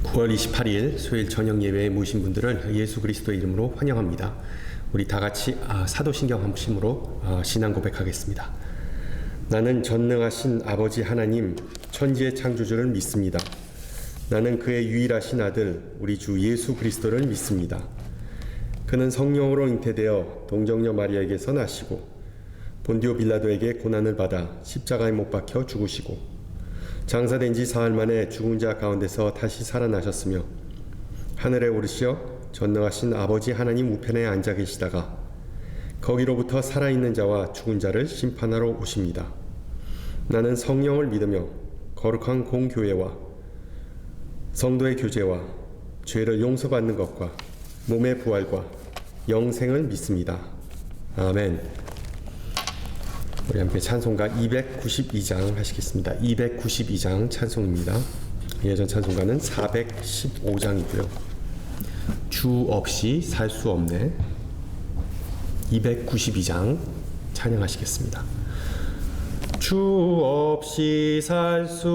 9월 28일 수요일 저녁 예배에 모이신 분들을 예수 그리스도의 이름으로 환영합니다. 우리 다 같이 사도신경 한 부심으로 신앙 고백하겠습니다. 나는 전능하신 아버지 하나님 천지의 창조주를 믿습니다. 나는 그의 유일하신 아들 우리 주 예수 그리스도를 믿습니다. 그는 성령으로 잉태되어 동정녀 마리아에게서 나시고 본디오 빌라도에게 고난을 받아 십자가에 못 박혀 죽으시고 장사된 지 사흘 만에 죽은 자 가운데서 다시 살아나셨으며 하늘에 오르시어 전능하신 아버지 하나님 우편에 앉아 계시다가 거기로부터 살아있는 자와 죽은 자를 심판하러 오십니다. 나는 성령을 믿으며 거룩한 공교회와 성도의 교제와 죄를 용서받는 것과 몸의 부활과 영생을 믿습니다. 아멘. 우리 함께 찬송가 292장 하시겠습니다. 292장 찬송입니다. 예전 찬송가는 415장이고요. 주 없이 살 수 없네. 292장 찬양하시겠습니다. 주 없이 살 수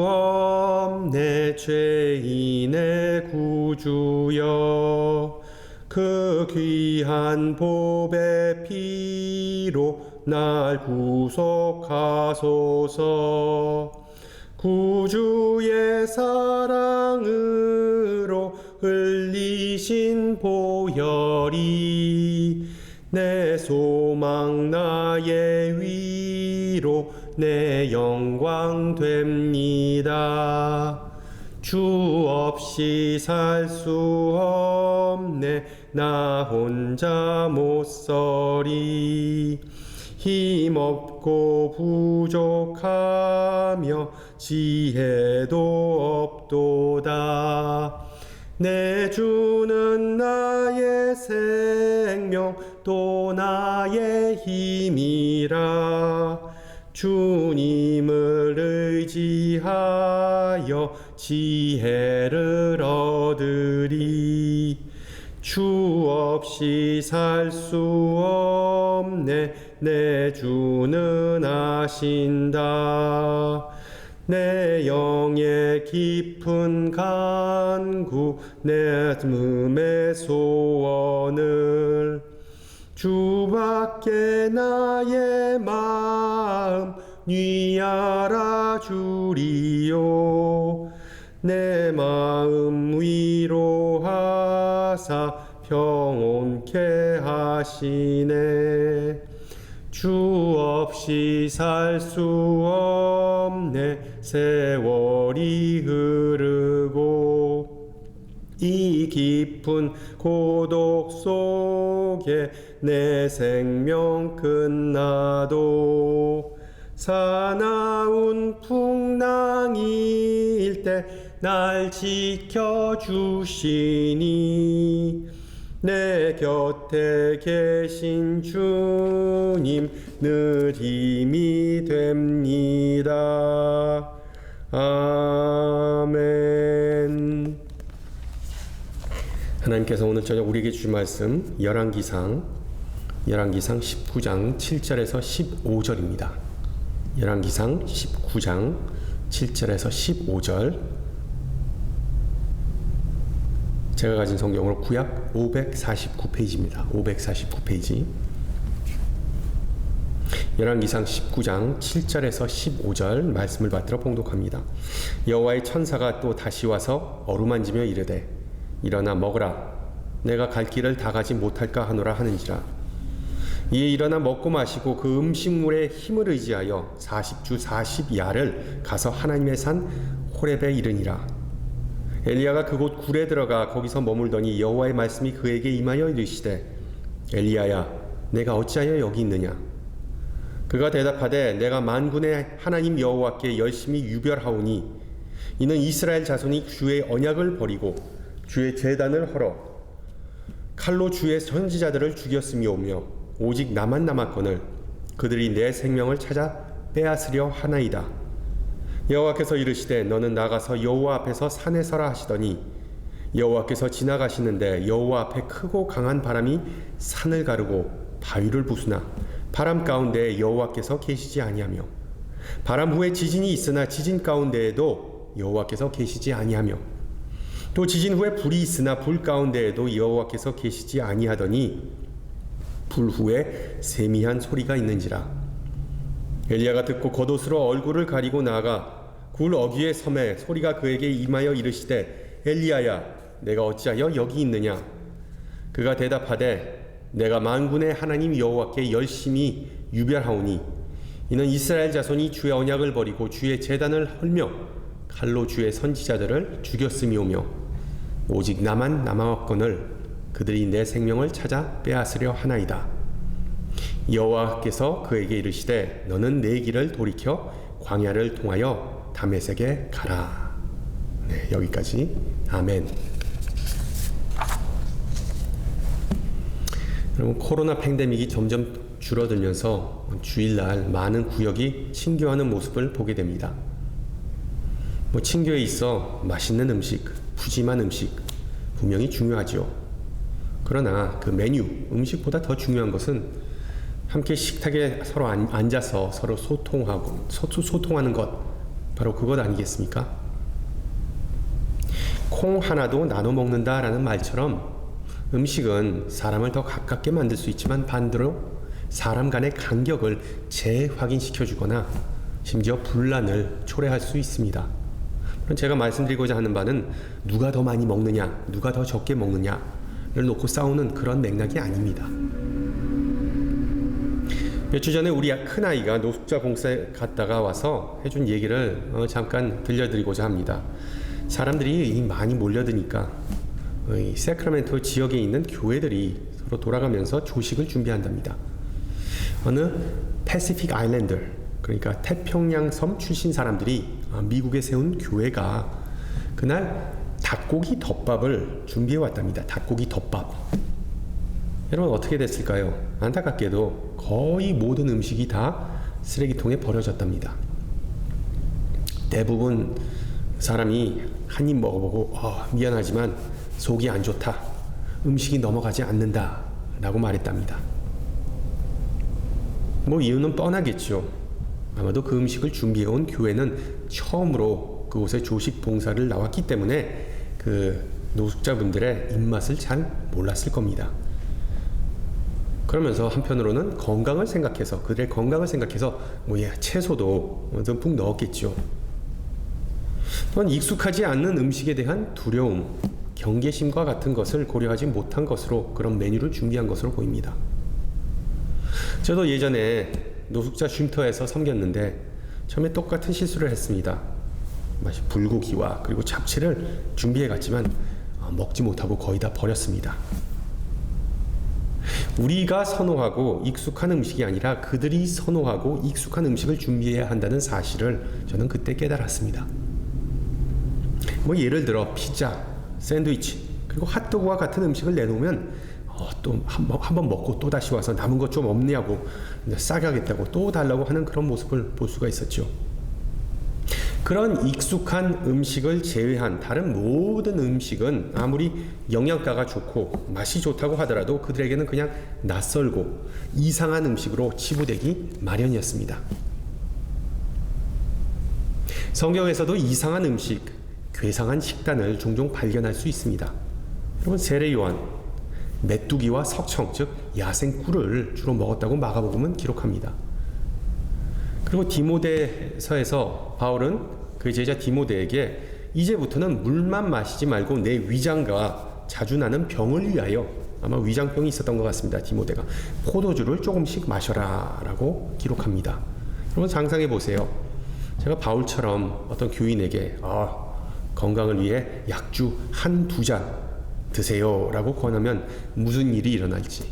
없네 죄인의 구주여 그 귀한 보배 피로 날 구속하소서. 구주의 사랑으로 흘리신 보혈이 내 소망 나의 위로 내 영광 됩니다. 주 없이 살 수 없네 나 혼자 못 서리. 힘없고 부족하며 지혜도 없도다. 내 주는 나의 생명 또 나의 힘이라. 주님을 의지하여 지혜를 얻으리. 주 없이 살 수 없네 내 주는 아신다. 내 영의 깊은 간구 내 몸의 소원을 주밖에 나의 마음 뉘 알아주리요. 내 마음 위로하사 평온케 하시네. 주 없이 살 수 없네 세월이 흐르고 이 깊은 고독 속에 내 생명 끝나도 사나운 풍랑일 때 날 지켜주시니 내 곁에 계신 주님 늘 힘이 됩니다. 아멘. 하나님께서 오늘 저녁 우리에게 주신 말씀 열왕기상 19장 7절에서 15절입니다. 열왕기상 19장 7절에서 15절. 제가 가진 성경으로 구약 549페이지입니다. 549페이지. 열왕기상 19장 7절에서 15절 말씀을 받들어 봉독합니다. 여호와의 천사가 또 다시 와서 어루만지며 이르되 일어나 먹으라. 내가 갈 길을 다 가지 못할까 하노라 하는지라. 이에 일어나 먹고 마시고 그 음식물의 힘을 의지하여 40주 40야를 가서 하나님의 산 호렙에 이르니라. 엘리야가 그곳 굴에 들어가 거기서 머물더니 여호와의 말씀이 그에게 임하여 이르시되 엘리야야 내가 어찌하여 여기 있느냐. 그가 대답하되 내가 만군의 하나님 여호와께 열심히 유별하오니 이는 이스라엘 자손이 주의 언약을 버리고 주의 제단을 헐어 칼로 주의 선지자들을 죽였음이오며 오직 나만 남았거늘 그들이 내 생명을 찾아 빼앗으려 하나이다. 여호와께서 이르시되 너는 나가서 여호와 앞에서 산에 서라 하시더니 여호와께서 지나가시는데 여호와 앞에 크고 강한 바람이 산을 가르고 바위를 부수나 바람 가운데에 여호와께서 계시지 아니하며 바람 후에 지진이 있으나 지진 가운데에도 여호와께서 계시지 아니하며 또 지진 후에 불이 있으나 불 가운데에도 여호와께서 계시지 아니하더니 불 후에 세미한 소리가 있는지라. 엘리야가 듣고 겉옷으로 얼굴을 가리고 나아가 굴 어귀에 섬에 소리가 그에게 임하여 이르시되 엘리야야 내가 어찌하여 여기 있느냐. 그가 대답하되 내가 만군의 하나님 여호와께 열심히 유별하오니 이는 이스라엘 자손이 주의 언약을 버리고 주의 제단을 헐며 칼로 주의 선지자들을 죽였음이오며 오직 나만 남아왔거늘 그들이 내 생명을 찾아 빼앗으려 하나이다. 여호와께서 그에게 이르시되 너는 내 길을 돌이켜 광야를 통하여 다메섹에 가라. 네, 여기까지. 아멘. 여러분, 코로나 팬데믹이 점점 줄어들면서 주일날 많은 구역이 친교하는 모습을 보게 됩니다. 친교에 있어 맛있는 음식, 푸짐한 음식 분명히 중요하죠. 그러나 그 메뉴, 음식보다 더 중요한 것은 함께 식탁에 서로 앉아서 서로 소통하는 것, 바로 그것 아니겠습니까? 콩 하나도 나눠 먹는다라는 말처럼 음식은 사람을 더 가깝게 만들 수 있지만 반대로 사람 간의 간격을 재확인시켜주거나 심지어 분란을 초래할 수 있습니다. 제가 말씀드리고자 하는 바는 누가 더 많이 먹느냐, 누가 더 적게 먹느냐를 놓고 싸우는 그런 맥락이 아닙니다. 몇 주 전에 우리 큰아이가 노숙자 봉사에 갔다가 와서 해준 얘기를 잠깐 들려드리고자 합니다. 사람들이 많이 몰려드니까 세크라멘토 지역에 있는 교회들이 서로 돌아가면서 조식을 준비한답니다. 어느 패시픽 아일랜드, 그러니까 태평양섬 출신 사람들이 미국에 세운 교회가 그날 닭고기 덮밥을 준비해 왔답니다. 닭고기 덮밥. 여러분 어떻게 됐을까요? 안타깝게도 거의 모든 음식이 다 쓰레기통에 버려졌답니다. 대부분 사람이 한 입 먹어보고 미안하지만 속이 안 좋다, 음식이 넘어가지 않는다 라고 말했답니다. 이유는 뻔하겠죠. 아마도 그 음식을 준비해온 교회는 처음으로 그곳에 조식 봉사를 나왔기 때문에 그 노숙자분들의 입맛을 잘 몰랐을 겁니다. 그러면서 한편으로는 건강을 생각해서, 그들의 건강을 생각해서 채소도 듬뿍 넣었겠죠. 또한 익숙하지 않는 음식에 대한 두려움, 경계심과 같은 것을 고려하지 못한 것으로 그런 메뉴를 준비한 것으로 보입니다. 저도 예전에 노숙자 쉼터에서 섬겼는데 처음에 똑같은 실수를 했습니다. 불고기와 그리고 잡채를 준비해 갔지만 먹지 못하고 거의 다 버렸습니다. 우리가 선호하고 익숙한 음식이 아니라 그들이 선호하고 익숙한 음식을 준비해야 한다는 사실을 저는 그때 깨달았습니다. 예를 들어 피자, 샌드위치, 그리고 핫도그와 같은 음식을 내놓으면 또 한 번 먹고 또 다시 와서 남은 것 좀 없냐고 싸게 하겠다고 또 달라고 하는 그런 모습을 볼 수가 있었죠. 그런 익숙한 음식을 제외한 다른 모든 음식은 아무리 영양가가 좋고 맛이 좋다고 하더라도 그들에게는 그냥 낯설고 이상한 음식으로 치부되기 마련이었습니다. 성경에서도 이상한 음식, 괴상한 식단을 종종 발견할 수 있습니다. 여러분, 세례 요한 메뚜기와 석청, 즉 야생 꿀을 주로 먹었다고 마가복음은 기록합니다. 그리고 디모데서에서 바울은 그 제자 디모데에게 이제부터는 물만 마시지 말고 내 위장과 자주 나는 병을 위하여, 아마 위장병이 있었던 것 같습니다. 디모데가 포도주를 조금씩 마셔라 라고 기록합니다. 여러분 상상해 보세요. 제가 바울처럼 어떤 교인에게 건강을 위해 약주 한두 잔 드세요 라고 권하면 무슨 일이 일어날지.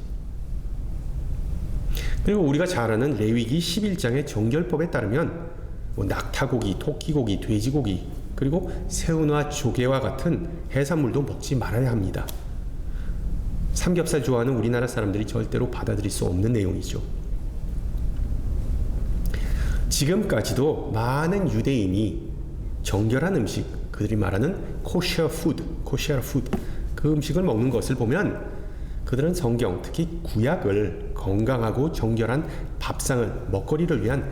그리고 우리가 잘 아는 레위기 11장의 정결법에 따르면 낙타고기, 토끼고기, 돼지고기, 그리고 새우나 조개와 같은 해산물도 먹지 말아야 합니다. 삼겹살 좋아하는 우리나라 사람들이 절대로 받아들일 수 없는 내용이죠. 지금까지도 많은 유대인이 정결한 음식, 그들이 말하는 코셔 푸드, 그 음식을 먹는 것을 보면 그들은 성경, 특히 구약을 건강하고 정결한 밥상을, 먹거리를 위한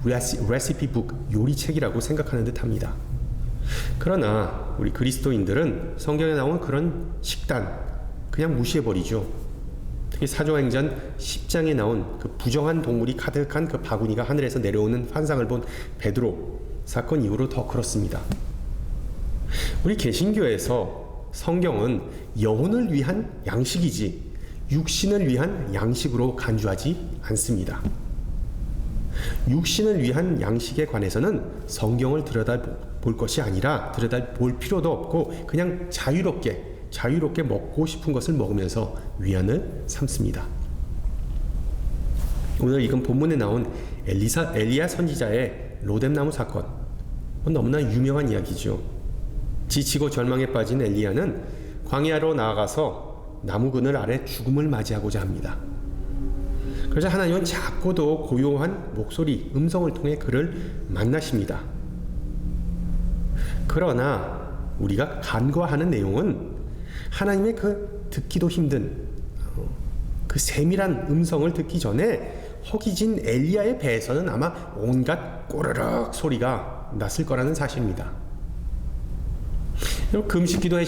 레시피북, 요리책이라고 생각하는 듯 합니다. 그러나 우리 그리스도인들은 성경에 나온 그런 식단 그냥 무시해버리죠. 특히 사도행전 10장에 나온 그 부정한 동물이 가득한 그 바구니가 하늘에서 내려오는 환상을 본 베드로 사건 이후로 더 그렇습니다. 우리 개신교에서 성경은 영혼을 위한 양식이지 육신을 위한 양식으로 간주하지 않습니다. 육신을 위한 양식에 관해서는 성경을 들여다볼 것이 아니라 들여다볼 필요도 없고 그냥 자유롭게 먹고 싶은 것을 먹으면서 위안을 삼습니다. 오늘 읽은 본문에 나온 엘리야 선지자의 로뎀나무 사건, 너무나 유명한 이야기죠. 지치고 절망에 빠진 엘리야는 광야로 나아가서 나무 그늘 아래 죽음을 맞이하고자 합니다. 그래서 하나님은 작고도 고요한 목소리, 음성을 통해 그를 만나십니다. 그러나 우리가 간과하는 내용은 하나님의 그 듣기도 힘든 그 세밀한 음성을 듣기 전에 허기진 엘리야의 배에서는 아마 온갖 꼬르륵 소리가 났을 거라는 사실입니다. 금식기도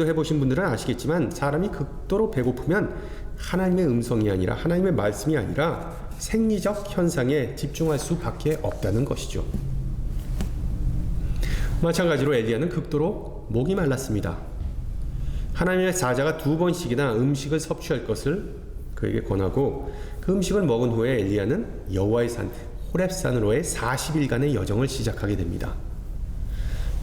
해보신 분들은 아시겠지만 사람이 극도로 배고프면 하나님의 음성이 아니라 하나님의 말씀이 아니라 생리적 현상에 집중할 수밖에 없다는 것이죠. 마찬가지로 엘리야는 극도로 목이 말랐습니다. 하나님의 사자가 2번씩이나 음식을 섭취할 것을 그에게 권하고 그 음식을 먹은 후에 엘리야는 여호와의 산 호렙산으로의 40일간의 여정을 시작하게 됩니다.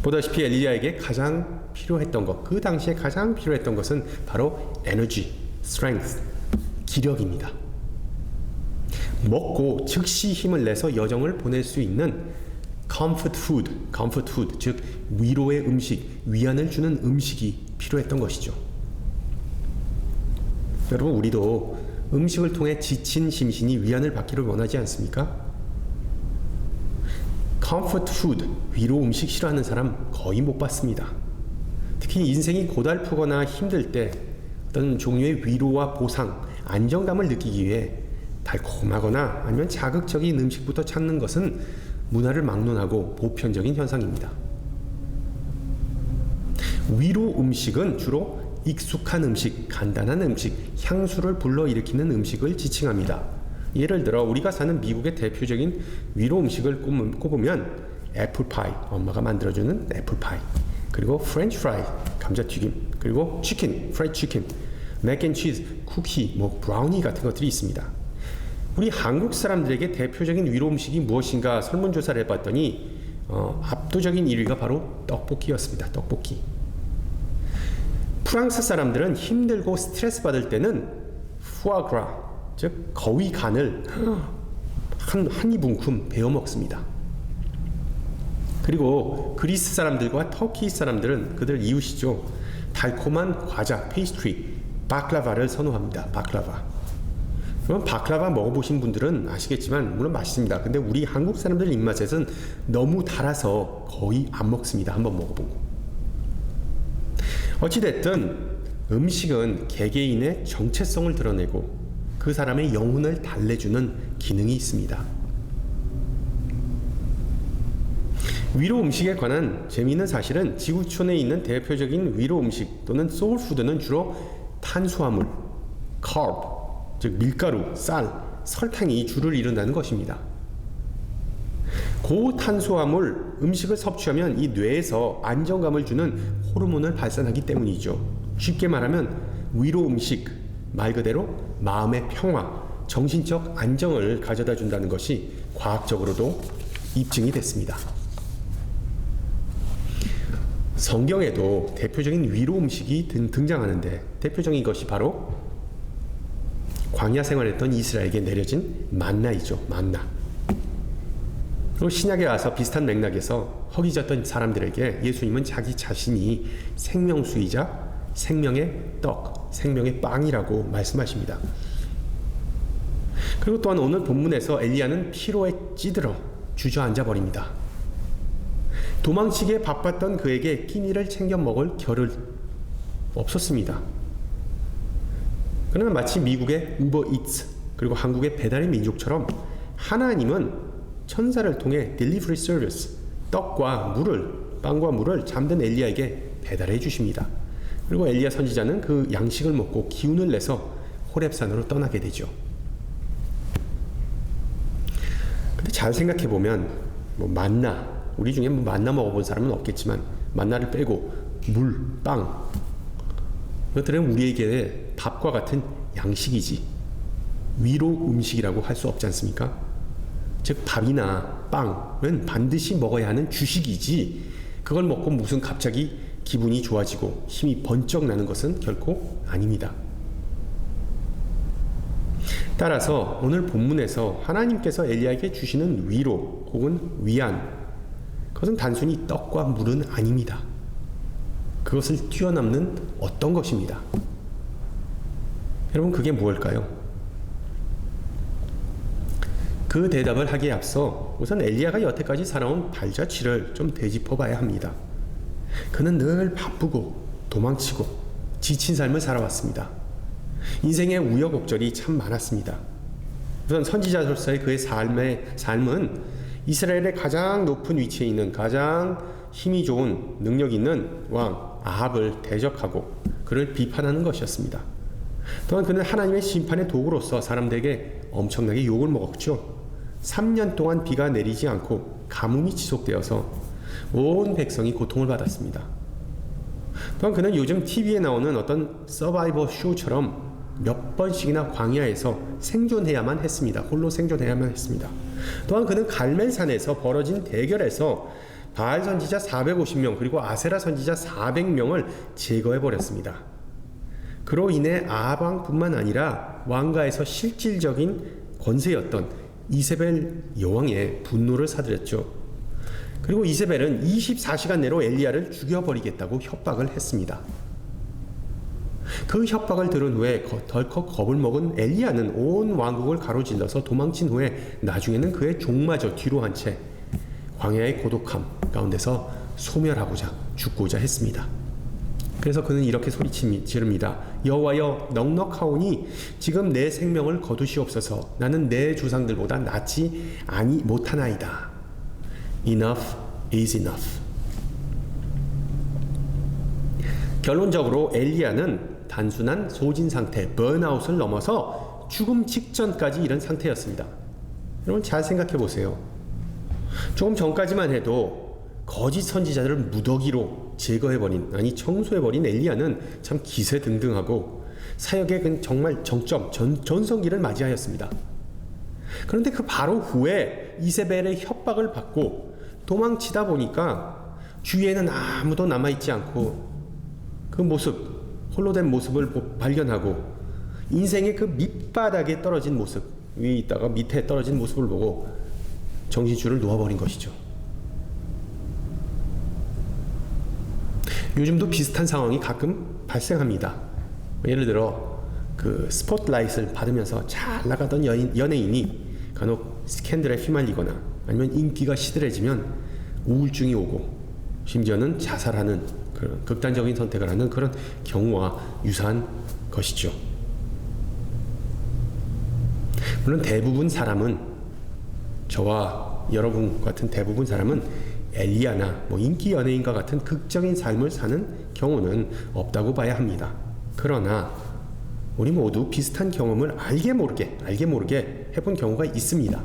보다시피 엘리야에게 가장 필요했던 것, 그 당시에 가장 필요했던 것은 바로 에너지, strength, 기력입니다. 먹고 즉시 힘을 내서 여정을 보낼 수 있는 comfort food, 즉 위로의 음식, 위안을 주는 음식이 필요했던 것이죠. 여러분, 우리도 음식을 통해 지친 심신이 위안을 받기를 원하지 않습니까? comfort food, 위로 음식 싫어하는 사람 거의 못 봤습니다. 특히 인생이 고달프거나 힘들 때 어떤 종류의 위로와 보상, 안정감을 느끼기 위해 달콤하거나 아니면 자극적인 음식부터 찾는 것은 문화를 막론하고 보편적인 현상입니다. 위로 음식은 주로 익숙한 음식, 간단한 음식, 향수를 불러일으키는 음식을 지칭합니다. 예를 들어 우리가 사는 미국의 대표적인 위로 음식을 꼽으면 애플파이, 엄마가 만들어주는 애플파이, 그리고 프렌치 프라이, 감자튀김, 그리고 치킨, 프라이드 치킨, 맥앤치즈, 쿠키, 브라우니 같은 것들이 있습니다. 우리 한국 사람들에게 대표적인 위로 음식이 무엇인가 설문조사를 해봤더니 압도적인 1위가 바로 떡볶이였습니다. 떡볶이. 프랑스 사람들은 힘들고 스트레스 받을 때는 푸아그라, 즉 거위 간을 한 이분큼 베어 먹습니다. 그리고 그리스 사람들과 터키 사람들은 그들 이웃이죠. 달콤한 과자, 페이스트리, 바클라바를 선호합니다. 바클라바. 그럼 바클라바 먹어보신 분들은 아시겠지만 물론 맛있습니다. 근데 우리 한국 사람들 입맛에는 너무 달아서 거의 안 먹습니다. 한번 먹어보고. 어찌됐든 음식은 개개인의 정체성을 드러내고 그 사람의 영혼을 달래주는 기능이 있습니다. 위로 음식에 관한 재미있는 사실은 지구촌에 있는 대표적인 위로 음식 또는 소울푸드는 주로 탄수화물, carb, 즉 밀가루, 쌀, 설탕이 주를 이룬다는 것입니다. 고탄수화물 음식을 섭취하면 이 뇌에서 안정감을 주는 호르몬을 발산하기 때문이죠. 쉽게 말하면 위로 음식, 말 그대로 마음의 평화, 정신적 안정을 가져다 준다는 것이 과학적으로도 입증이 됐습니다. 성경에도 대표적인 위로 음식이 등장하는데 대표적인 것이 바로 광야 생활했던 이스라엘에게 내려진 만나이죠. 만나. 그리고 신약에 와서 비슷한 맥락에서 허기졌던 사람들에게 예수님은 자기 자신이 생명수이자 생명의 떡, 생명의 빵이라고 말씀하십니다. 그리고 또한 오늘 본문에서 엘리야는 피로에 찌들어 주저앉아 버립니다. 도망치기에 바빴던 그에게 끼니를 챙겨 먹을 겨를 없었습니다. 그러나 마치 미국의 우버이츠 그리고 한국의 배달의 민족처럼 하나님은 천사를 통해 딜리버리 서비스, 떡과 물을 빵과 물을 잠든 엘리야에게 배달해 주십니다. 그리고 엘리야 선지자는 그 양식을 먹고 기운을 내서 호렙산으로 떠나게 되죠. 근데 잘 생각해 보면 만나, 우리 중에 만나 먹어본 사람은 없겠지만 만나를 빼고 물, 빵, 이것들은 우리에게 밥과 같은 양식이지 위로 음식이라고 할 수 없지 않습니까? 즉 밥이나 빵은 반드시 먹어야 하는 주식이지 그걸 먹고 무슨 갑자기 기분이 좋아지고 힘이 번쩍 나는 것은 결코 아닙니다. 따라서 오늘 본문에서 하나님께서 엘리야에게 주시는 위로 혹은 위안, 그것은 단순히 떡과 물은 아닙니다. 그것을 뛰어넘는 어떤 것입니다. 여러분, 그게 무엇일까요? 그 대답을 하기에 앞서 우선 엘리야가 여태까지 살아온 발자취를 좀 되짚어 봐야 합니다. 그는 늘 바쁘고 도망치고 지친 삶을 살아왔습니다. 인생의 우여곡절이 참 많았습니다. 우선 선지자로서의 그의 삶은 이스라엘의 가장 높은 위치에 있는 가장 힘이 좋은 능력 있는 왕 아합을 대적하고 그를 비판하는 것이었습니다. 또한 그는 하나님의 심판의 도구로서 사람들에게 엄청나게 욕을 먹었죠. 3년 동안 비가 내리지 않고 가뭄이 지속되어서 온 백성이 고통을 받았습니다. 또한 그는 요즘 TV에 나오는 어떤 서바이벌 쇼처럼 몇 번씩이나 광야에서 생존해야만 했습니다. 홀로 생존해야만 했습니다. 또한 그는 갈멜산에서 벌어진 대결에서 바알 선지자 450명 그리고 아세라 선지자 400명을 제거해버렸습니다. 그로 인해 아합 왕뿐만 아니라 왕가에서 실질적인 권세였던 이세벨 여왕의 분노를 사들였죠. 그리고 이세벨은 24시간 내로 엘리야를 죽여버리겠다고 협박을 했습니다. 그 협박을 들은 후에 덜컥 겁을 먹은 엘리야는 온 왕국을 가로질러서 도망친 후에 나중에는 그의 종마저 뒤로 한 채 광야의 고독함 가운데서 소멸하고자 죽고자 했습니다. 그래서 그는 이렇게 소리지릅니다. 여호와여, 넉넉하오니 지금 내 생명을 거두시옵소서. 나는 내 조상들보다 낫지 못하나이다. Enough is enough. 결론적으로 엘리야는 단순한 소진 상태, 번아웃을 넘어서 죽음 직전까지 이른 상태였습니다. 여러분 잘 생각해 보세요. 조금 전까지만 해도 거짓 선지자들을 무더기로 제거해버린, 아니 청소해버린 엘리야는 참 기세등등하고 사역의 정말 정점, 전성기를 맞이하였습니다. 그런데 그 바로 후에 이세벨의 협박을 받고 도망치다 보니까 주위에는 아무도 남아있지 않고 그 모습, 홀로 된 모습을 발견하고 인생의 그 밑바닥에 떨어진 모습, 위에 있다가 밑에 떨어진 모습을 보고 정신줄을 놓아버린 것이죠. 요즘도 비슷한 상황이 가끔 발생합니다. 예를 들어 그 스포트라이트를 받으면서 잘 나가던 연예인이 간혹 스캔들에 휘말리거나 아니면 인기가 시들해지면 우울증이 오고 심지어는 자살하는 그런 극단적인 선택을 하는 그런 경우와 유사한 것이죠. 물론 대부분 사람은, 저와 여러분 같은 대부분 사람은 엘리야나 인기 연예인과 같은 극적인 삶을 사는 경우는 없다고 봐야 합니다. 그러나 우리 모두 비슷한 경험을 알게 모르게 해본 경우가 있습니다.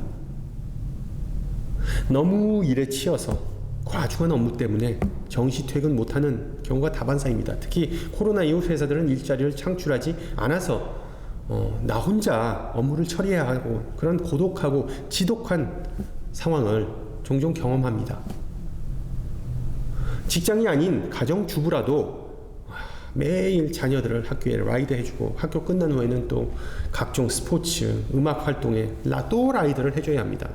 너무 일에 치여서 과중한 업무 때문에 정시 퇴근 못하는 경우가 다반사입니다. 특히 코로나 이후 회사들은 일자리를 창출하지 않아서 나 혼자 업무를 처리해야 하고 그런 고독하고 지독한 상황을 종종 경험합니다. 직장이 아닌 가정주부라도 매일 자녀들을 학교에 라이드 해주고 학교 끝난 후에는 또 각종 스포츠, 음악 활동에 또 라이드를 해줘야 합니다.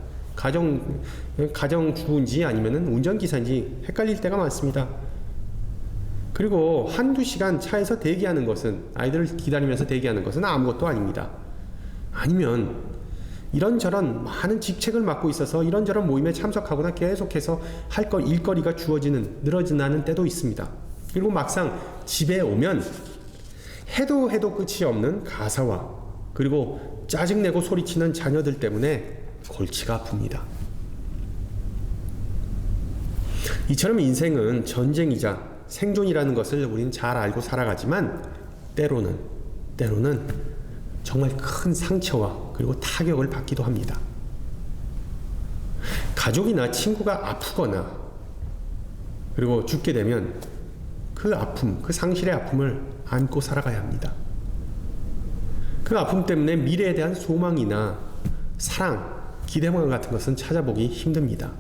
가정주부인지 아니면 운전기사인지 헷갈릴 때가 많습니다. 그리고 한두 시간 차에서 대기하는 것은, 아이들을 기다리면서 대기하는 것은 아무것도 아닙니다. 아니면 이런저런 많은 직책을 맡고 있어서 이런저런 모임에 참석하거나 계속해서 일거리가 늘어지는 때도 있습니다. 그리고 막상 집에 오면 해도 끝이 없는 가사와 그리고 짜증내고 소리치는 자녀들 때문에 골치가 아픕니다. 이처럼 인생은 전쟁이자 생존이라는 것을 우리는 잘 알고 살아가지만 때로는 정말 큰 상처와 그리고 타격을 받기도 합니다. 가족이나 친구가 아프거나 그리고 죽게 되면 그 아픔, 그 상실의 아픔을 안고 살아가야 합니다. 그 아픔 때문에 미래에 대한 소망이나 사랑, 기대감 같은 것은 찾아보기 힘듭니다.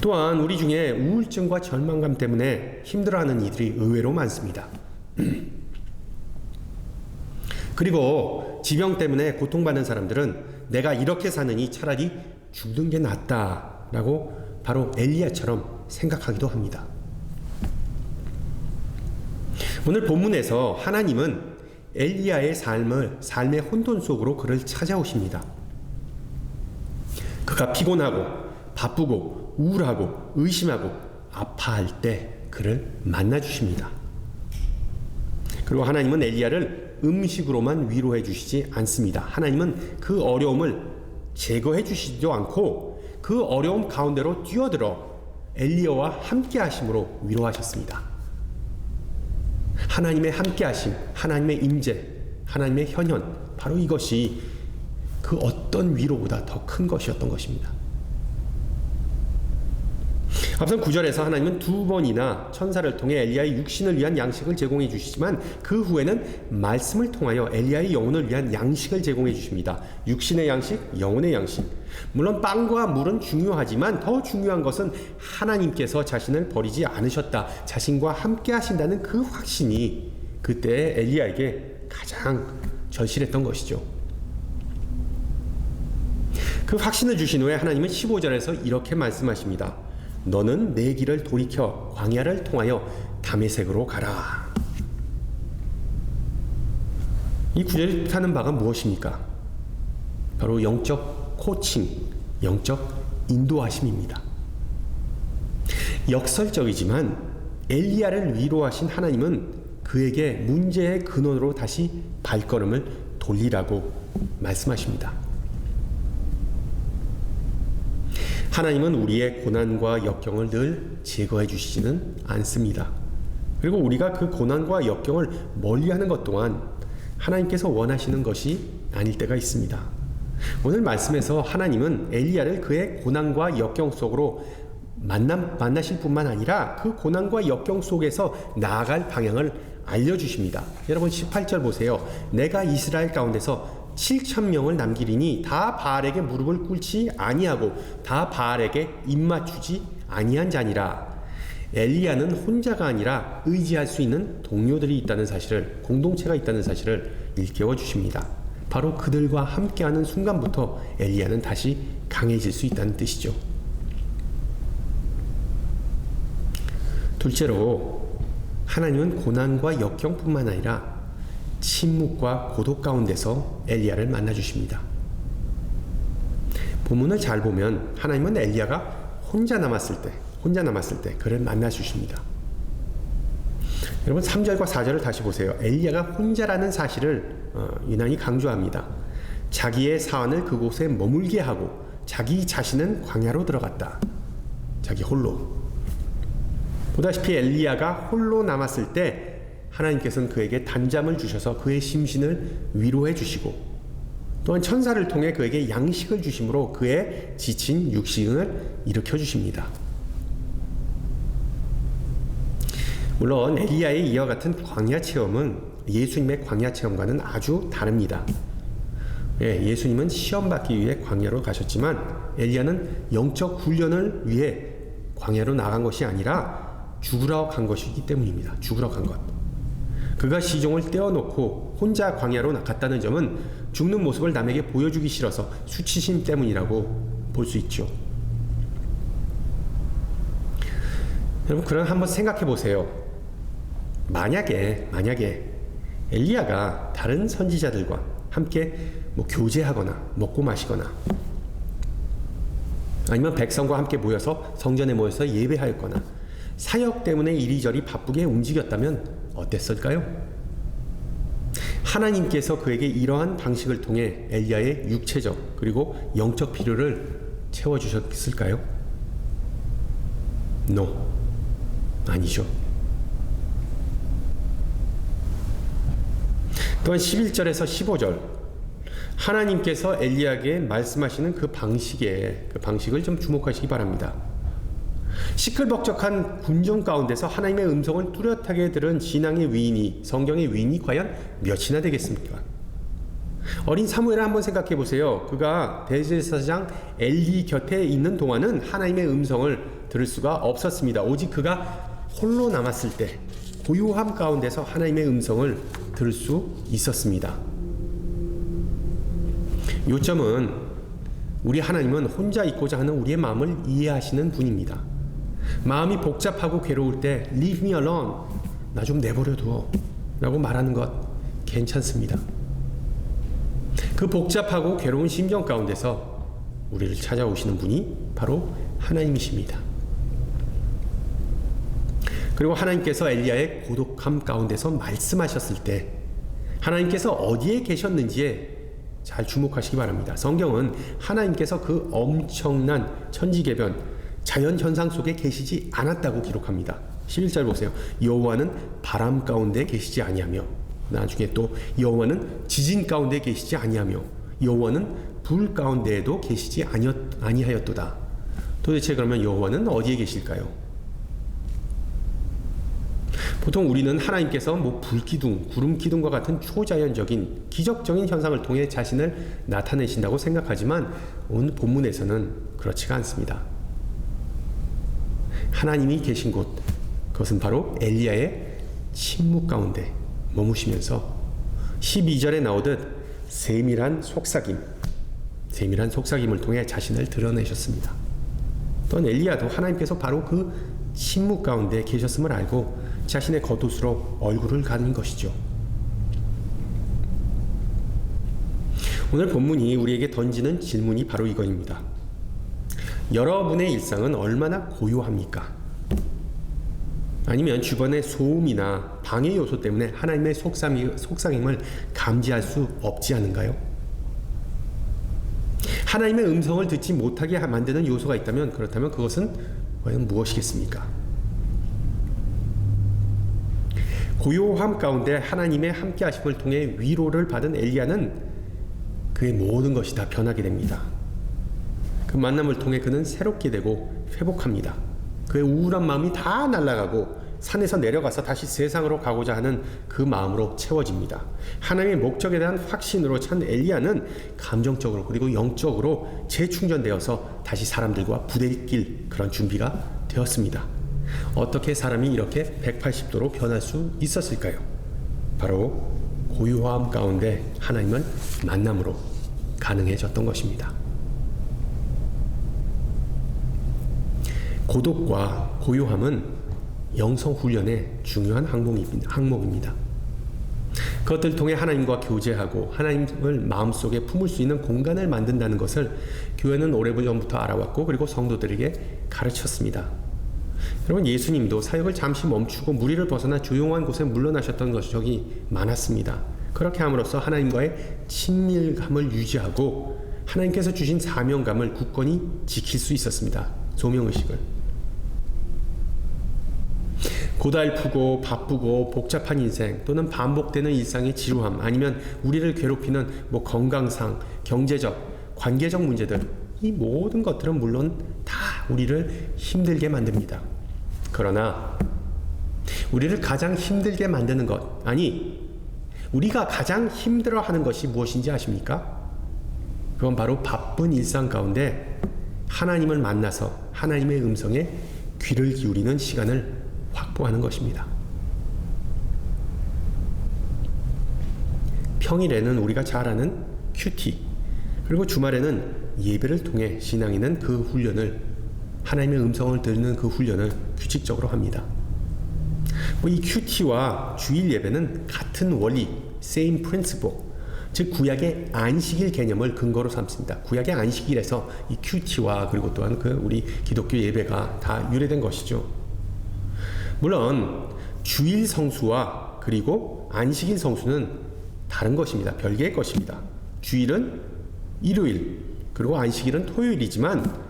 또한 우리 중에 우울증과 절망감 때문에 힘들어하는 이들이 의외로 많습니다. 그리고 지병 때문에 고통받는 사람들은 내가 이렇게 사느니 차라리 죽는 게 낫다라고 바로 엘리야처럼 생각하기도 합니다. 오늘 본문에서 하나님은 엘리야의 삶의 혼돈 속으로 그를 찾아오십니다. 그가 피곤하고 바쁘고 우울하고 의심하고 아파할 때 그를 만나주십니다. 그리고 하나님은 엘리야를 음식으로만 위로해 주시지 않습니다. 하나님은 그 어려움을 제거해 주시지도 않고 그 어려움 가운데로 뛰어들어 엘리야와 함께 하심으로 위로하셨습니다. 하나님의 함께 하심, 하나님의 임재, 하나님의 현현, 바로 이것이 그 어떤 위로보다 더 큰 것이었던 것입니다. 앞선 9절에서 하나님은 2번이나 천사를 통해 엘리야의 육신을 위한 양식을 제공해 주시지만 그 후에는 말씀을 통하여 엘리야의 영혼을 위한 양식을 제공해 주십니다. 육신의 양식, 영혼의 양식. 물론 빵과 물은 중요하지만 더 중요한 것은 하나님께서 자신을 버리지 않으셨다, 자신과 함께 하신다는 그 확신이 그때 엘리야에게 가장 절실했던 것이죠. 그 확신을 주신 후에 하나님은 15절에서 이렇게 말씀하십니다. 너는 내 길을 돌이켜 광야를 통하여 다메섹으로 가라. 이 구절이 뜻하는 바가 무엇입니까? 바로 영적 코칭, 영적 인도하심입니다. 역설적이지만 엘리야를 위로하신 하나님은 그에게 문제의 근원으로 다시 발걸음을 돌리라고 말씀하십니다. 하나님은 우리의 고난과 역경을 늘 제거해 주시지는 않습니다. 그리고 우리가 그 고난과 역경을 멀리하는 것 또한 하나님께서 원하시는 것이 아닐 때가 있습니다. 오늘 말씀에서 하나님은 엘리야를 그의 고난과 역경 속으로 만나실 뿐만 아니라 그 고난과 역경 속에서 나아갈 방향을 알려주십니다. 여러분 18절 보세요. 내가 이스라엘 가운데서 7,000명을 남기리니 다 바알에게 무릎을 꿇지 아니하고 다 바알에게 입맞추지 아니한 자니라. 엘리야는 혼자가 아니라 의지할 수 있는 동료들이 있다는 사실을, 공동체가 있다는 사실을 일깨워 주십니다. 바로 그들과 함께하는 순간부터 엘리야는 다시 강해질 수 있다는 뜻이죠. 둘째로 하나님은 고난과 역경뿐만 아니라 침묵과 고독 가운데서 엘리야를 만나주십니다. 본문을 잘 보면 하나님은 엘리야가 혼자 남았을 때 그를 만나주십니다. 여러분 3절과 4절을 다시 보세요. 엘리야가 혼자라는 사실을 유난히 강조합니다. 자기의 사안을 그곳에 머물게 하고 자기 자신은 광야로 들어갔다. 자기 홀로. 보다시피 엘리야가 홀로 남았을 때 하나님께서는 그에게 단잠을 주셔서 그의 심신을 위로해 주시고 또한 천사를 통해 그에게 양식을 주심으로 그의 지친 육신을 일으켜 주십니다. 물론 엘리야의 이와 같은 광야 체험은 예수님의 광야 체험과는 아주 다릅니다. 예수님은 시험 받기 위해 광야로 가셨지만 엘리야는 영적 훈련을 위해 광야로 나간 것이 아니라 죽으러 간 것이기 때문입니다. 죽으러 간 것. 그가 시종을 떼어놓고 혼자 광야로 갔다는 점은 죽는 모습을 남에게 보여주기 싫어서 수치심 때문이라고 볼 수 있죠. 여러분, 그럼 한번 생각해 보세요. 만약에 엘리야가 다른 선지자들과 함께 교제하거나 먹고 마시거나 아니면 백성과 함께 성전에 모여서 예배하였거나 사역 때문에 이리저리 바쁘게 움직였다면 어땠을까요? 하나님께서 그에게 이러한 방식을 통해 엘리야의 육체적 그리고 영적 필요를 채워주셨을까요? No. 아니죠. 또한 11절에서 15절 하나님께서 엘리야에게 말씀하시는 그 방식을 좀 주목하시기 바랍니다. 시끌벅적한 군중 가운데서 하나님의 음성을 뚜렷하게 들은 신앙의 위인이, 성경의 위인이 과연 몇이나 되겠습니까? 어린 사무엘을 한번 생각해 보세요. 그가 대제사장 엘리 곁에 있는 동안은 하나님의 음성을 들을 수가 없었습니다. 오직 그가 홀로 남았을 때 고요함 가운데서 하나님의 음성을 들을 수 있었습니다. 요점은 우리 하나님은 혼자 있고자 하는 우리의 마음을 이해하시는 분입니다. 마음이 복잡하고 괴로울 때 Leave me alone, 나 좀 내버려둬 라고 말하는 것 괜찮습니다. 그 복잡하고 괴로운 심정 가운데서 우리를 찾아오시는 분이 바로 하나님이십니다. 그리고 하나님께서 엘리야의 고독함 가운데서 말씀하셨을 때 하나님께서 어디에 계셨는지에 잘 주목하시기 바랍니다. 성경은 하나님께서 그 엄청난 천지개변, 자연현상 속에 계시지 않았다고 기록합니다. 11절 보세요. 여호와는 바람 가운데 계시지 아니하며, 나중에 또 여호와는 지진 가운데 계시지 아니하며, 여호와는 불 가운데에도 계시지 아니하였도다. 도대체 그러면 여호와는 어디에 계실까요? 보통 우리는 하나님께서 불기둥, 구름기둥과 같은 초자연적인 기적적인 현상을 통해 자신을 나타내신다고 생각하지만 오늘 본문에서는 그렇지가 않습니다. 하나님이 계신 곳, 그것은 바로 엘리야의 침묵 가운데 머무시면서 12절에 나오듯 세밀한 속삭임을 통해 자신을 드러내셨습니다. 또한 엘리야도 하나님께서 바로 그 침묵 가운데 계셨음을 알고 자신의 겉옷으로 얼굴을 가린 것이죠. 오늘 본문이 우리에게 던지는 질문이 바로 이거입니다. 여러분의 일상은 얼마나 고요합니까? 아니면 주변의 소음이나 방해 요소 때문에 하나님의 속삭임을 감지할 수 없지 않은가요? 하나님의 음성을 듣지 못하게 만드는 요소가 있다면 그렇다면 그것은 과연 무엇이겠습니까? 고요함 가운데 하나님의 함께 하심을 통해 위로를 받은 엘리야는 그의 모든 것이 다 변하게 됩니다. 그 만남을 통해 그는 새롭게 되고 회복합니다. 그의 우울한 마음이 다 날아가고 산에서 내려가서 다시 세상으로 가고자 하는 그 마음으로 채워집니다. 하나님의 목적에 대한 확신으로 찬 엘리야는 감정적으로 그리고 영적으로 재충전되어서 다시 사람들과 부대낄 그런 준비가 되었습니다. 어떻게 사람이 이렇게 180도로 변할 수 있었을까요? 바로 고요함 가운데 하나님을 만남으로 가능해졌던 것입니다. 고독과 고요함은 영성 훈련의 중요한 항목입니다. 그것들 통해 하나님과 교제하고 하나님을 마음속에 품을 수 있는 공간을 만든다는 것을 교회는 오래전부터 알아왔고 그리고 성도들에게 가르쳤습니다. 여러분, 예수님도 사역을 잠시 멈추고 무리를 벗어나 조용한 곳에 물러나셨던 적이 많았습니다. 그렇게 함으로써 하나님과의 친밀감을 유지하고 하나님께서 주신 사명감을 굳건히 지킬 수 있었습니다. 소명의식을. 고달프고 바쁘고 복잡한 인생 또는 반복되는 일상의 지루함 아니면 우리를 괴롭히는 건강상, 경제적, 관계적 문제들, 이 모든 것들은 물론 다 우리를 힘들게 만듭니다. 그러나 우리를 가장 힘들게 만드는 것, 우리가 가장 힘들어하는 것이 무엇인지 아십니까? 그건 바로 바쁜 일상 가운데 하나님을 만나서 하나님의 음성에 귀를 기울이는 시간을 확보하는 것입니다. 평일에는 우리가 잘 아는 큐티, 그리고 주말에는 예배를 통해 신앙인은 그 훈련을, 하나님의 음성을 듣는 그 훈련을 규칙적으로 합니다. 이 큐티와 주일 예배는 같은 원리, same principle, 즉 구약의 안식일 개념을 근거로 삼습니다. 구약의 안식일에서 이 큐티와 그리고 또한 우리 기독교 예배가 다 유래된 것이죠. 물론 주일 성수와 그리고 안식일 성수는 다른 것입니다. 별개의 것입니다. 주일은 일요일, 그리고 안식일은 토요일이지만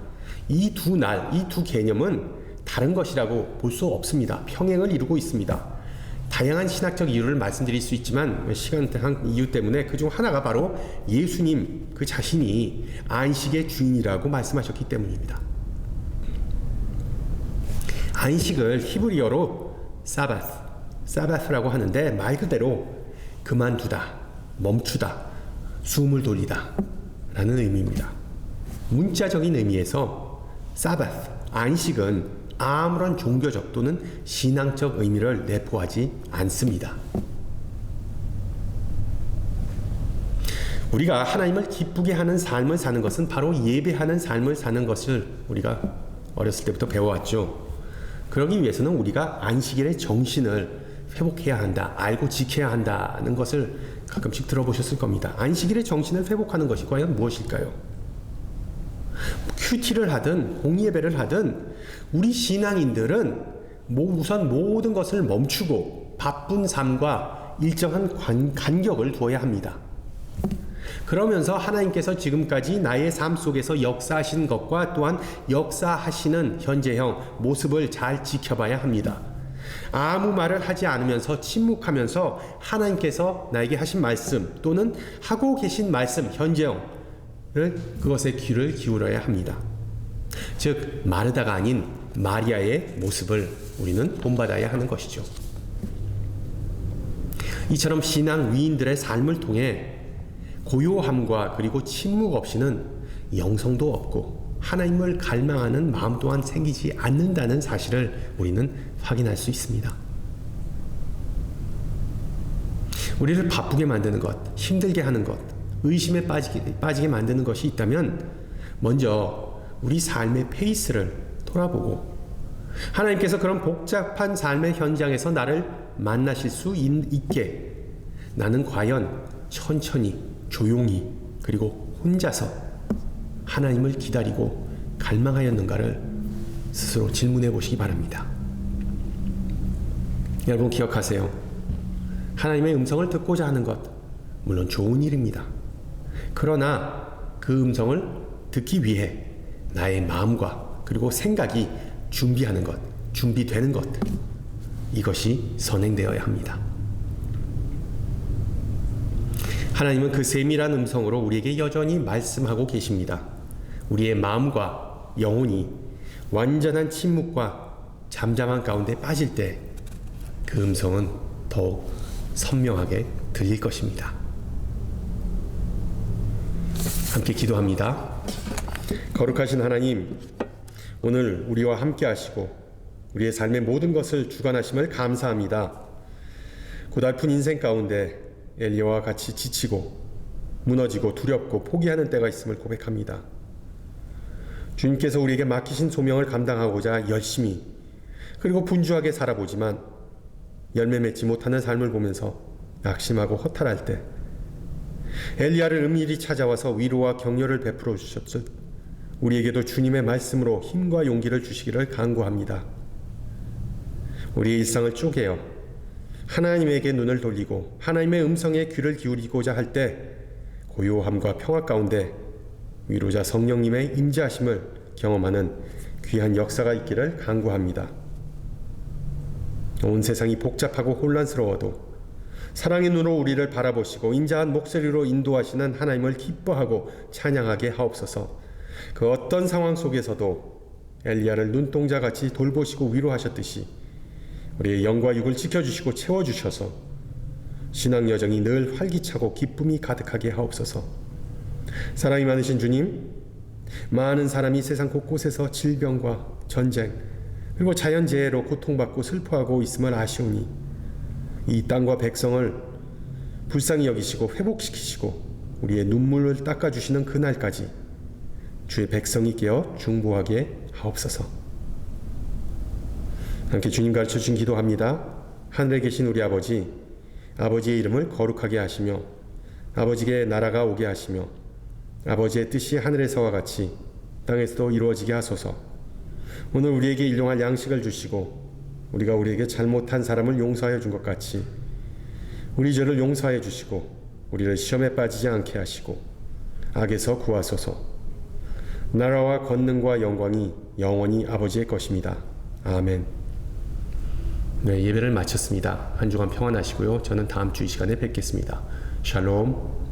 이 두 개념은 다른 것이라고 볼 수 없습니다. 평행을 이루고 있습니다. 다양한 신학적 이유를 말씀드릴 수 있지만 시간상 이유 때문에 그중 하나가 바로 예수님 그 자신이 안식의 주인이라고 말씀하셨기 때문입니다. 안식을 히브리어로 사바스라고 하는데 말 그대로 그만두다, 멈추다, 숨을 돌리다 라는 의미입니다. 문자적인 의미에서 사바스, 안식은 아무런 종교적 또는 신앙적 의미를 내포하지 않습니다. 우리가 하나님을 기쁘게 하는 삶을 사는 것은 바로 예배하는 삶을 사는 것을 우리가 어렸을 때부터 배워왔죠. 그러기 위해서는 우리가 안식일의 정신을 회복해야 한다, 알고 지켜야 한다는 것을 가끔씩 들어보셨을 겁니다. 안식일의 정신을 회복하는 것이 과연 무엇일까요? 큐티를 하든 공예배를 하든 우리 신앙인들은 우선 모든 것을 멈추고 바쁜 삶과 일정한 간격을 두어야 합니다. 그러면서 하나님께서 지금까지 나의 삶 속에서 역사하신 것과 또한 역사하시는 현재형 모습을 잘 지켜봐야 합니다. 아무 말을 하지 않으면서 침묵하면서 하나님께서 나에게 하신 말씀 또는 하고 계신 말씀 현재형 그것에 귀를 기울여야 합니다. 즉 마르다가 아닌 마리아의 모습을 우리는 본받아야 하는 것이죠. 이처럼 신앙 위인들의 삶을 통해 고요함과 그리고 침묵 없이는 영성도 없고 하나님을 갈망하는 마음 또한 생기지 않는다는 사실을 우리는 확인할 수 있습니다. 우리를 바쁘게 만드는 것, 힘들게 하는 것, 의심에 빠지게 만드는 것이 있다면 먼저 우리 삶의 페이스를 돌아보고 하나님께서 그런 복잡한 삶의 현장에서 나를 만나실 수 있게 나는 과연 천천히 조용히 그리고 혼자서 하나님을 기다리고 갈망하였는가를 스스로 질문해 보시기 바랍니다. 여러분 기억하세요. 하나님의 음성을 듣고자 하는 것 물론 좋은 일입니다. 그러나 그 음성을 듣기 위해 나의 마음과 그리고 생각이 준비하는 것, 준비되는 것 이것이 선행되어야 합니다. 하나님은 그 세밀한 음성으로 우리에게 여전히 말씀하고 계십니다. 우리의 마음과 영혼이 완전한 침묵과 잠잠한 가운데 빠질 때 그 음성은 더욱 선명하게 들릴 것입니다. 함께 기도합니다. 거룩하신 하나님, 오늘 우리와 함께 하시고 우리의 삶의 모든 것을 주관하심을 감사합니다. 고달픈 인생 가운데 엘리야와 같이 지치고 무너지고 두렵고 포기하는 때가 있음을 고백합니다. 주님께서 우리에게 맡기신 소명을 감당하고자 열심히 그리고 분주하게 살아보지만 열매 맺지 못하는 삶을 보면서 낙심하고 허탈할 때 엘리야를 은밀히 찾아와서 위로와 격려를 베풀어 주셨듯 우리에게도 주님의 말씀으로 힘과 용기를 주시기를 간구합니다. 우리의 일상을 쪼개어 하나님에게 눈을 돌리고 하나님의 음성에 귀를 기울이고자 할 때 고요함과 평화 가운데 위로자 성령님의 임재하심을 경험하는 귀한 역사가 있기를 간구합니다. 온 세상이 복잡하고 혼란스러워도 사랑의 눈으로 우리를 바라보시고 인자한 목소리로 인도하시는 하나님을 기뻐하고 찬양하게 하옵소서. 그 어떤 상황 속에서도 엘리야를 눈동자같이 돌보시고 위로하셨듯이 우리의 영과 육을 지켜주시고 채워주셔서 신앙 여정이 늘 활기차고 기쁨이 가득하게 하옵소서. 사랑이 많으신 주님, 많은 사람이 세상 곳곳에서 질병과 전쟁 그리고 자연재해로 고통받고 슬퍼하고 있음을 아시오니 이 땅과 백성을 불쌍히 여기시고 회복시키시고 우리의 눈물을 닦아주시는 그날까지 주의 백성이 깨어 중보하게 하옵소서. 함께 주님 가르쳐주신 기도합니다. 하늘에 계신 우리 아버지, 아버지의 이름을 거룩하게 하시며 아버지의 나라가 오게 하시며 아버지의 뜻이 하늘에서와 같이 땅에서도 이루어지게 하소서. 오늘 우리에게 일용할 양식을 주시고 우리가 우리에게 잘못한 사람을 용서하여 준 것 같이 우리 죄를 용서하여 주시고 우리를 시험에 빠지지 않게 하시고 악에서 구하소서. 나라와 권능과 영광이 영원히 아버지의 것입니다. 아멘. 네, 예배를 마쳤습니다. 한 주간 평안하시고요. 저는 다음 주 이 시간에 뵙겠습니다. 샬롬.